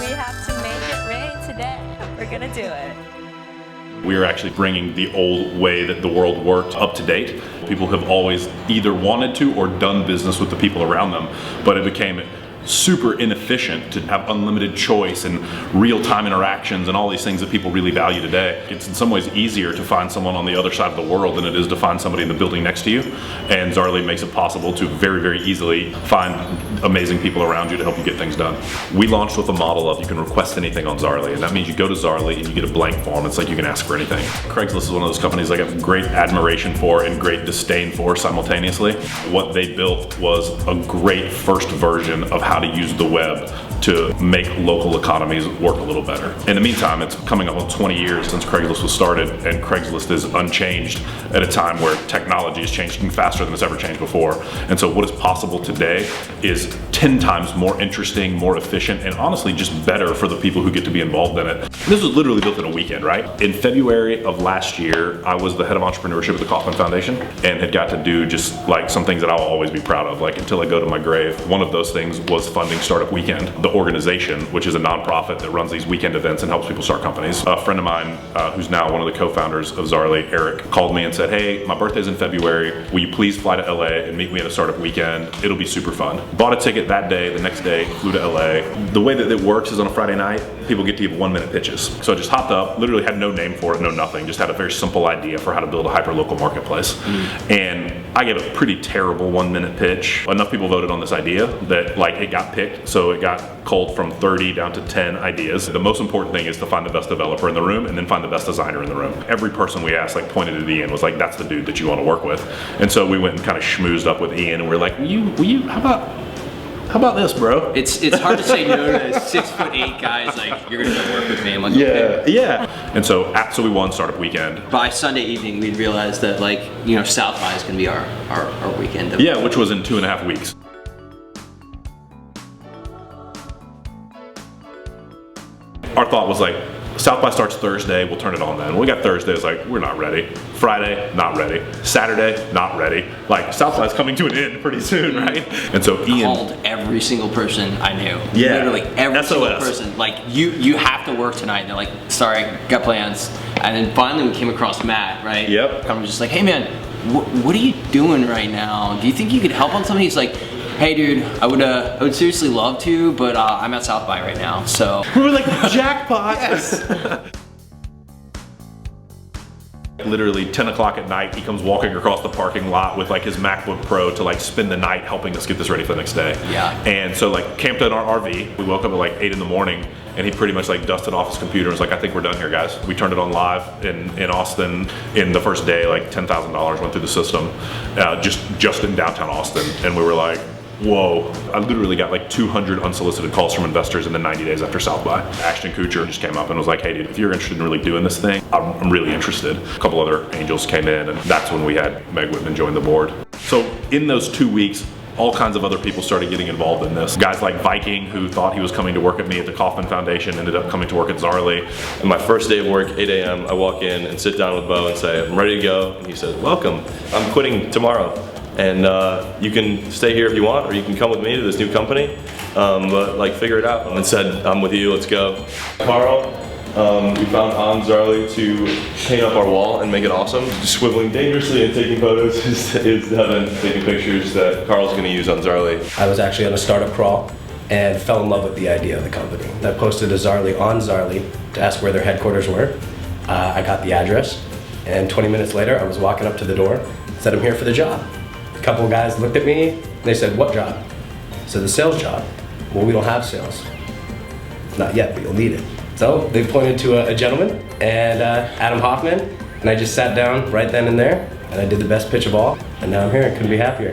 We have to make it rain today. We're gonna do it. We are actually bringing the old way that the world worked up to date. People have always either wanted to or done business with the people around them, but it became super inefficient to have unlimited choice and real-time interactions and all these things that people really value today. It's in some ways easier to find someone on the other side of the world than it is to find somebody in the building next to you. And Zaarly makes it possible to very, very easily find amazing people around you to help you get things done. We launched with a model of you can request anything on Zaarly, and that means you go to Zaarly and you get a blank form. It's like you can ask for anything. Craigslist is one of those companies I have great admiration for and great disdain for simultaneously. What they built was a great first version of how to use the web to make local economies work a little better. In the meantime, it's coming up on 20 years since Craigslist was started, and Craigslist is unchanged at a time where technology is changing faster than it's ever changed before. And so what is possible today is 10 times more interesting, more efficient, and honestly just better for the people who get to be involved in it. This was literally built in a weekend, right? In February of last year, I was the head of entrepreneurship at the Kauffman Foundation and had got to do just like some things that I'll always be proud of, like until I go to my grave. One of those things was funding Startup Weekend, the organization, which is a nonprofit that runs these weekend events and helps people start companies. A friend of mine, who's now one of the co-founders of Zaarly, Eric, called me and said, hey, my birthday's in February. Will you please fly to LA and meet me at a Startup Weekend? It'll be super fun. Bought a ticket that day, the next day, flew to LA. The way that it works is on a Friday night, people get to give 1-minute pitches. So I just hopped up, literally had no name for it, no nothing, just had a very simple idea for how to build a hyper-local marketplace. And I gave a pretty terrible 1-minute pitch. Enough people voted on this idea that like it got picked, so it got culled from 30 down to 10 ideas. The most important thing is to find the best developer in the room and then find the best designer in the room. Every person we asked like pointed at Ian, was like, that's the dude that you want to work with. And so we went and kind of schmoozed up with Ian and we're like, will you, how about this, bro? It's hard to say no to 6'8" guys like, you're gonna come work with me. I'm like, yeah, okay. yeah. And so we won Startup Weekend. By Sunday evening, we realized that like, you know, South by is gonna be our weekend. Yeah, which was in 2.5 weeks. Our thought was like, South by starts Thursday, we'll turn it on then. We got Thursday, it's like, we're not ready. Friday, not ready. Saturday, not ready. Like, South by's coming to an end pretty soon, right? And so Ian called every single person I knew. Yeah. Literally every SOS. single person. Like, you have to work tonight. And they're like, sorry, got plans. And then finally we came across Matt, right? Yep. I'm just like, hey man, what are you doing right now? Do you think you could help on something? He's like, hey dude, I would seriously love to, but I'm at South by right now, so. We were like, jackpot! Yes. Literally 10 o'clock at night, he comes walking across the parking lot with like his MacBook Pro to like spend the night helping us get this ready for the next day. Yeah. And so like camped in our RV, we woke up at like 8 in the morning and he pretty much like dusted off his computer and was like, I think we're done here, guys. We turned it on live in Austin in the first day, like $10,000 went through the system, just in downtown Austin. And we were like, whoa. I literally got like 200 unsolicited calls from investors in the 90 days after South by. Ashton Kutcher just came up and was like, hey dude, if you're interested in really doing this thing, I'm really interested. A couple other angels came in and that's when we had Meg Whitman join the board. So in those 2 weeks, all kinds of other people started getting involved in this. Guys like Viking, who thought he was coming to work at me at the Kauffman Foundation, ended up coming to work at Zaarly. And my first day of work, 8 a.m., I walk in and sit down with Bo and say, I'm ready to go. And he says, welcome, I'm quitting tomorrow. And you can stay here if you want, or you can come with me to this new company, but like figure it out. And said, I'm with you, let's go. Tomorrow, we found on Zaarly to paint up our wall and make it awesome. Just swiveling dangerously and taking photos is Devin taking pictures that Carl's gonna use on Zaarly. I was actually on a startup crawl and fell in love with the idea of the company. I posted a Zaarly on Zaarly to ask where their headquarters were. I got the address, and 20 minutes later, I was walking up to the door, said I'm here for the job. A couple of guys looked at me, and they said, what job? I said, the sales job. Well, we don't have sales. Not yet, but you'll need it. So they pointed to a gentleman, and Adam Hoffman, and I just sat down right then and there, and I did the best pitch of all, and now I'm here, I couldn't be happier.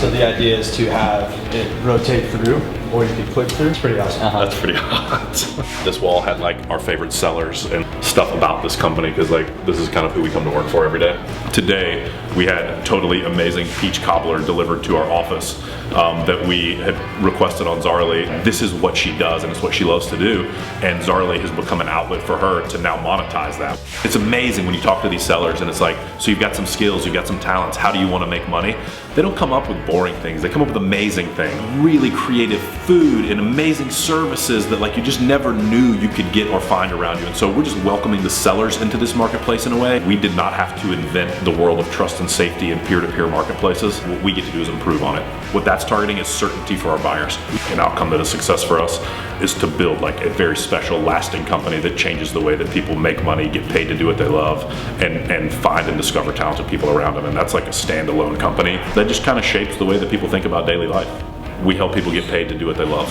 So the idea is to have it rotate through, or you can click through. It's pretty awesome. That's pretty hot. This wall had like our favorite sellers and stuff about this company, because like this is kind of who we come to work for every day. Today we had totally amazing peach cobbler delivered to our office that we had requested on Zaarly. This is what she does and it's what she loves to do, and Zaarly has become an outlet for her to now monetize that. It's amazing when you talk to these sellers and it's like, so you've got some skills, you've got some talents, how do you want to make money? they don't come up with boring things. They come up with amazing things, really creative food and amazing services that like you just never knew you could get or find around you. And so we're just welcoming the sellers into this marketplace in a way. We did not have to invent the world of trust and safety and peer-to-peer marketplaces. What we get to do is improve on it. What that's targeting is certainty for our buyers. An outcome that is success for us is to build like a very special, lasting company that changes the way that people make money, get paid to do what they love, and find and discover talented people around them. And that's like a standalone company that just kind of shapes the way that people think about daily life. We help people get paid to do what they love.